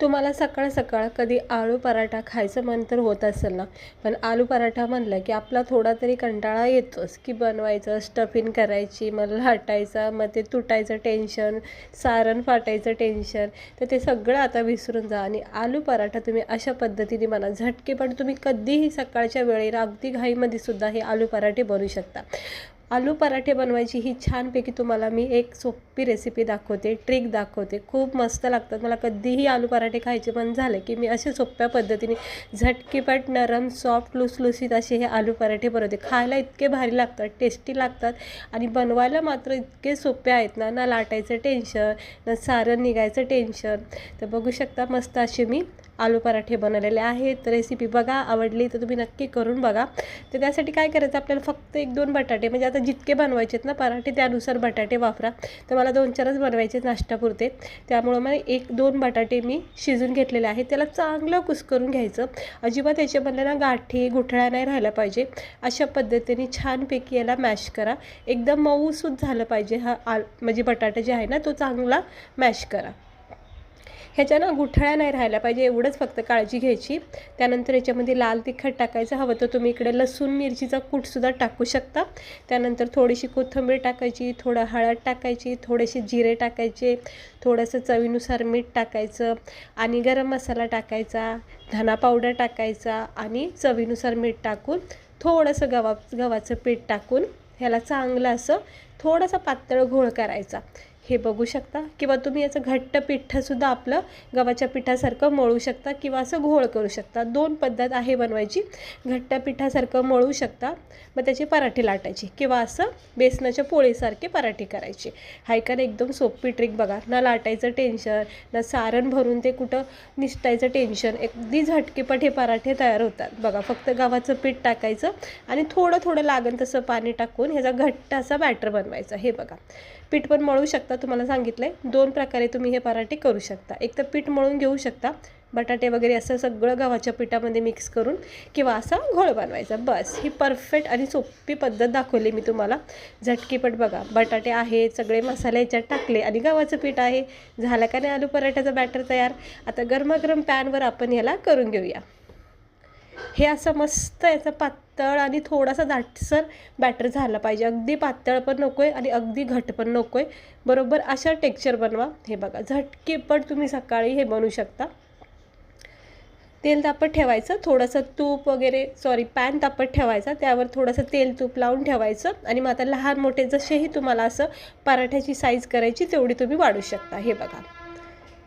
तुम्हाला सकाळ सकाळ कधी आलू पराठा खायचं मन तर होत असेल ना, पण आलू पराठा म्हणलं की आपला थोडा तरी कंटाळा येतोच की बनवायचं, स्टफिंग करायची, मग लाटायचा, मग ते तुटायचं टेन्शन, सारण फाटायचं टेन्शन. तर ते सगळं आता विसरून जा आणि आलू पराठा तुम्ही अशा पद्धतीने बनवा. झटकेपट तुम्ही कधीही सकाळच्या वेळेला अगदी घाईमध्ये सुद्धा हे आलू पराठे बनवू शकता. आलू पराठे बनवायची ही छानपैकी तुम्हाला मी एक सोपी रेसिपी दाखवते, ट्रिक दाखवते. खूप मस्त लागतात. मला कधीही आलू पराठे खायचे मन झाले की मी असे सोप्या पद्धतीने झटकीपट नरम सॉफ्ट लुसलुसीत असे हे आलू पराठे बनवते. खायला इतके भारी लागतात, टेस्टी लागतात आणि बनवायला मात्र इतके सोपे आहेत ना. ना लाटायचं टेन्शन, ना सारण निघायचं टेन्शन. तर बघू शकता मस्त असे मी आलू पराठे बनवलेले आहेत. रेसिपी बघा, आवडली तर तुम्ही नक्की करून बघा. तर त्यासाठी काय करायचं आपल्याला, फक्त 1-2 बटाटे, म्हणजे आता जितके बनवायचे आहेत ना पराठे त्यानुसार बटाटे वापरा. तर मला 2-4च बनवायचे नाश्त्यापुरते, त्यामुळं मग 1-2 बटाटे मी शिजून घेतलेले आहेत. त्याला चांगलं कुस्करून घ्यायचं. अजिबात याच्यामधल्या ना गाठी गुठळ्या नाही राहायला पाहिजे. अशा पद्धतीने छानपैकी याला मॅश करा. एकदम मऊसूद झालं पाहिजे म्हणजे बटाटा जे आहे ना तो चांगला मॅश करा. ह्याच्यानं गुठळ्या नाही राहायला पाहिजे, एवढंच फक्त काळजी घ्यायची. त्यानंतर याच्यामध्ये लाल तिखट टाकायचं. हवं तर तुम्ही इकडे लसूण मिरचीचा कूटसुद्धा टाकू शकता. त्यानंतर थोडीशी कोथिंबीर टाकायची, थोडं हळद टाकायची, थोडेसे जिरे टाकायचे, थोडंसं चवीनुसार मीठ टाकायचं आणि गरम मसाला टाकायचा, धना पावडर टाकायचा आणि चवीनुसार मीठ टाकून थोडंसं गव्हाचं पीठ टाकून ह्याला चांगलं असं थोडासा पातळ घोळ करायचा. हे बघू शकता. किंवा तुम्ही याचं घट्ट पिठ्ठंसुद्धा आपलं गव्हाच्या पिठासारखं मळू शकता किंवा असं घोळ करू शकता. 2 पद्धत आहे बनवायची. घट्ट पिठासारखं मळू शकता, मग त्याचे पराठे लाटायचे, किंवा असं बेसनाच्या पोळीसारखे पराठे करायचे. हायकाने एकदम सोपी ट्रिक बघा. ना लाटायचं टेन्शन, ना सारण भरून ते कुठं निसटायचं टेन्शन. अगदी झटकेपट हे पराठे तयार होतात बघा. फक्त गव्हाचं पीठ टाकायचं आणि थोडं थोडं लागेल तसं पाणी टाकून ह्याचा घट्ट असा बॅटर बनवायचा. हे बघा, पीठ पण मळू शकता. तुम्हाला सांगितलं आहे 2 प्रकारे तुम्ही हे पराठे करू शकता. एक तर पीठ मळून घेऊ शकता, बटाटे वगैरे असं सगळं गव्हाच्या पिठामध्ये मिक्स करून, किंवा असा घोळ बनवायचा. बस ही परफेक्ट आणि सोपी पद्धत दाखवली मी तुम्हाला. झटकीपट बघा, बटाटे आहेत, सगळे मसाले याच्यात टाकले आणि गव्हाचं पीठ आहे. झालं का नाही आलू पराठ्याचा बॅटर तयार. आता गरमागरम पॅनवर आपण ह्याला करून घेऊया. हे असं मस्त याचं पातळ आणि थोडासा दाटसर बॅटर झालं पाहिजे. अगदी पातळ पण नको आहे आणि अगदी घट पण नको आहे. बरोबर अशा टेक्स्चर बनवा. हे बघा, झटकेपट तुम्ही सकाळी हे बनवू शकता. तेल तापत ठेवायचं, थोडंसं तूप वगैरे पॅन तापत ठेवायचा, त्यावर थोडंसं तेल तूप लावून ठेवायचं. आणि मग आता लहान मोठे जसेही तुम्हाला असं पराठ्याची साईज करायची तेवढी तुम्ही वाढू शकता. हे बघा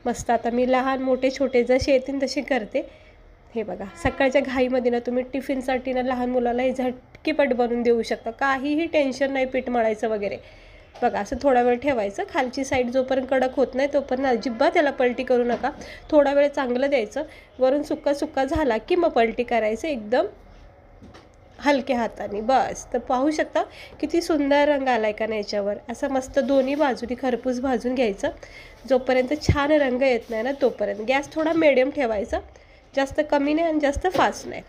मस्त. आता मी लहान मोठे छोटे जसे येतील तसे करते. हे बघा, सकाळच्या घाईमध्ये ना तुम्ही टिफिनसाठी ना लहान मुलाला हे झटकीपट बनवून देऊ शकता. काहीही टेन्शन नाही पीठ मळायचं वगैरे. बघा, असं थोडा वेळ ठेवायचं. खालची साईड जोपर्यंत कडक होत नाही तोपर्यंत अजिबात त्याला पलटी करू नका. थोडा वेळ चांगलं द्यायचं. वरून सुक्का सुक्का झाला की मग पलटी करायचं एकदम हलक्या हाताने. बस. तर पाहू शकता किती सुंदर रंग आला आहे का नाही याच्यावर. असं मस्त दोन्ही बाजूनी खरपूस भाजून घ्यायचं. जोपर्यंत छान रंग येत नाही ना तोपर्यंत. गॅस थोडा मिडियम ठेवायचा, जास्त कमी नाही आणि जास्त फास्ट नाही.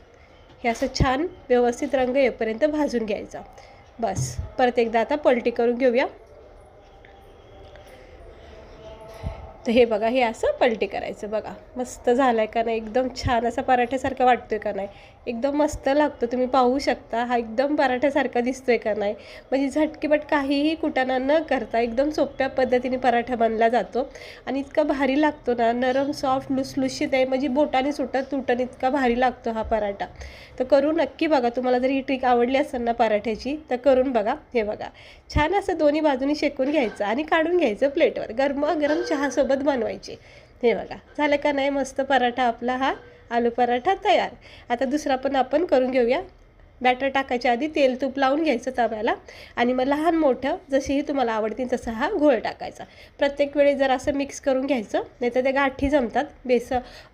हे असं छान व्यवस्थित रंग येईपर्यंत भाजून घ्यायचा. बस. परत एकदा आता पलटी करून घेऊया. तर हे बघा, हे असं पलटी करायचं. बघा मस्त झालं आहे का नाही. एकदम छान असा पराठ्यासारखा वाटतो आहे का नाही. एकदम मस्त लागतो. तुम्ही पाहू शकता हा एकदम पराठ्यासारखा दिसतो आहे का नाही. म्हणजे झटकीपट काहीही कुटाणा न करता एकदम सोप्या पद्धतीने पराठा बनला जातो आणि इतका भारी लागतो ना. नरम सॉफ्ट लुसलुशीत आहे, म्हणजे बोटाने तुटन इतका भारी लागतो हा पराठा. तर करून नक्की बघा. तुम्हाला जर ही ट्रिक आवडली असेल ना पराठ्याची तर करून बघा. हे बघा, छान असं दोन्ही बाजूनी शेकून घ्यायचं आणि काढून घ्यायचं प्लेटवर. गरमागरम चहासोबत बनवायचे. हे बघा, झालं का नाही मस्त पराठा आपला हा आलू पराठा तयार. आता दुसरा पण आपण करून घेऊया. बॅटर टाकायच्या आधी तेल तूप लावून घ्यायचं तव्याला आणि मग लहान मोठं जसेही तुम्हाला आवडतील तसा हा घोळ टाकायचा. प्रत्येक वेळी जर असं मिक्स करून घ्यायचं, नाही तर त्या गाठी जमतात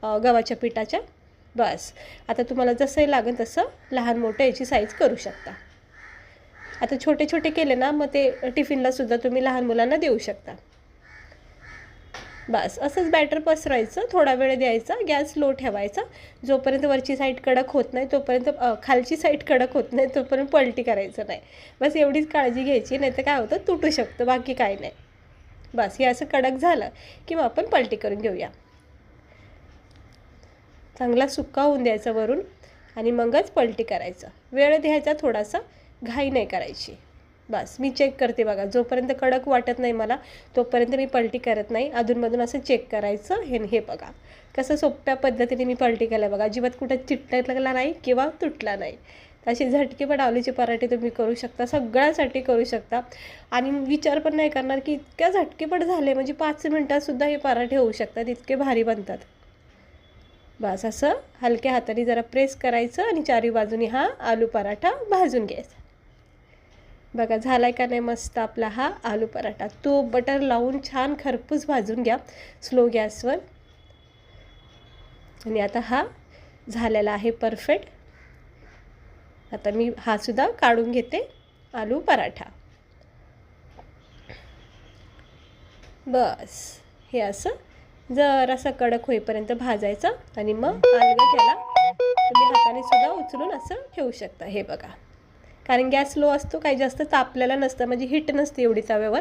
गव्हाच्या पिठाच्या. बस. आता तुम्हाला जसंही लागेल तसं लहान मोठं याची साईज करू शकता. आता छोटे छोटे केले ना मग ते टिफिनलासुद्धा तुम्ही लहान मुलांना देऊ शकता. बस असंच बॅटर पसरायचं, थोडा वेळ द्यायचा, गॅस लो ठेवायचा. जोपर्यंत वरची साईड कडक होत नाही तोपर्यंत, खालची साईड कडक होत नाही तोपर्यंत पलटी करायचं नाही. बस एवढीच काळजी घ्यायची, नाही तर काय होतं तुटू शकतं, बाकी काय नाही. बस हे असं कडक झालं की मग आपण पलटी करून घेऊया. चांगला सुक्का होऊन द्यायचा वरून आणि मगच पलटी करायचं. वेळ द्यायचा थोडासा, घाई नाही करायची. बस मी चेक करते बघा, जोपर्यंत कडक वाटत नाही मला तोपर्यंत मी पलटी करत नाही. अधूनमधून असं चेक करायचं. हे बघा कसं सोप्या पद्धतीने मी पलटी केलं बघा. अजिबात कुठं चिटकला नाही किंवा तुटला नाही. असे झटकेपट आलूचे पराठे तुम्ही करू शकता, सगळ्यासाठी करू शकता. आणि विचार पण नाही करणार की इतक्या झटकेपट झाले, म्हणजे 5 मिनटातसुद्धा हे पराठे होऊ शकतात, इतके भारी बनतात. बस असं हलक्या हाताने जरा प्रेस करायचं आणि चारी बाजूनी हा आलू पराठा भाजून घ्यायचा. बघा झाला आहे का नाही मस्त आपला हा आलू पराठा. तूप बटर लावून छान खरपूस भाजून घ्या स्लो गॅसवर. आणि आता हा झालेला आहे परफेक्ट. आता मी हा सुद्धा काढून घेते आलू पराठा. बस हे असं जरासं कडक होईपर्यंत भाजायचं आणि मग अलगद याला तुम्ही हाताने सुद्धा उचलून असं ठेवू शकता. हे बघा, कारण गॅस लो असतो, काही जास्त तापलेला नसतं, म्हणजे हीट नसते एवढी तव्यावर,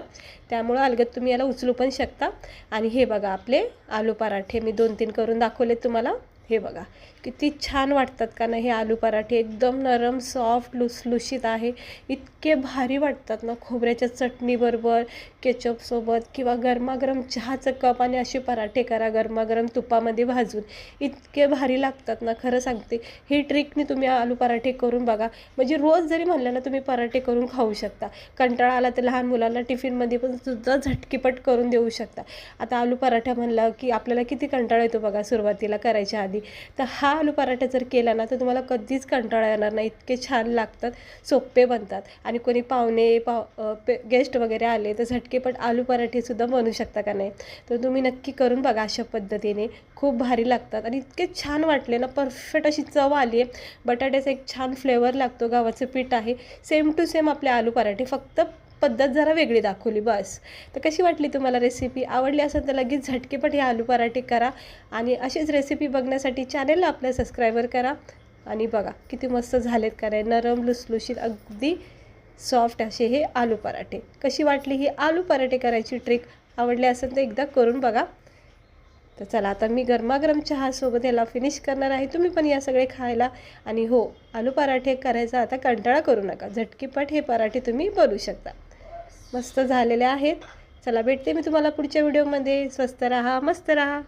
त्यामुळं अलगद तुम्ही याला उचलू पण शकता. आणि हे बघा आपले आलू पराठे मी 2-3 करून दाखवले तुम्हाला. हे बघा किती छान वाटतात का नाही हे आलू पराठे. एकदम नरम सॉफ्ट लुसलुशीत आहे. इतके भारी वाटतात ना खोबऱ्याच्या चटणीबरोबर, केचपसोबत किंवा गरमागरम चहाचं कप आणि असे पराठे करा गरमागरम तुपामध्ये भाजून, इतके भारी लागतात ना. खरं सांगते, ही ट्रिकने तुम्ही आलू पराठे करून बघा. म्हणजे रोज जरी म्हणलं ना तुम्ही पराठे करून खाऊ शकता. कंटाळा आला तर लहान मुलांना टिफिनमध्ये पण सुद्धा झटकीपट करून देऊ शकता. आता आलू पराठा म्हणलं की आपल्याला किती कंटाळा येतो बघा सुरुवातीला करायच्या आधी. तर हा आलू पराठा जर केला ना तर तुम्हाला कधीच कंटाळा येणार नाही. इतके छान लागतात, सोपे बनतात. आणि कोणी गेस्ट वगैरे आले तर झटकेपट आलू पराठेसुद्धा बनवू शकता का नाही. तर तुम्ही नक्की करून बघा अशा पद्धतीने, खूप भारी लागतात. आणि इतके छान वाटले ना, परफेक्ट अशी चव आली आहे. बटाट्याचा एक छान फ्लेवर लागतो, गव्हाचं पीठ आहे, सेम टू सेम आपले आलू पराठे, फक्त पद्धत जरा वेगळी दाखवली बस. तर कशी वाटली तुम्हाला रेसिपी? आवडली असेल तर लगेच झटकेपट हे आलू पराठे करा. आणि अशीच रेसिपी बघण्यासाठी चॅनलला आपल्या सबस्क्राईबर करा. आणि बघा किती मस्त झालेत का नाही, नरम लुसलुशीत अगदी सॉफ्ट असे हे आलू पराठे. कशी वाटली ही आलू पराठे करायची ट्रिक? आवडली असेल तर एकदा करून बघा. तर चला आता मी गरमागरम चहासोबत याला फिनिश करणार आहे. तुम्ही पण या सगळे खायला. आणि हो, आलू पराठे करायचा आता कंटाळा करू नका, झटकीपट हे पराठे तुम्ही बनवू शकता. मस्त झालेले आहेत. चला भेटते मी तुम्हाला पुढच्या व्हिडिओमध्ये. स्वस्त राहा, मस्त राहा.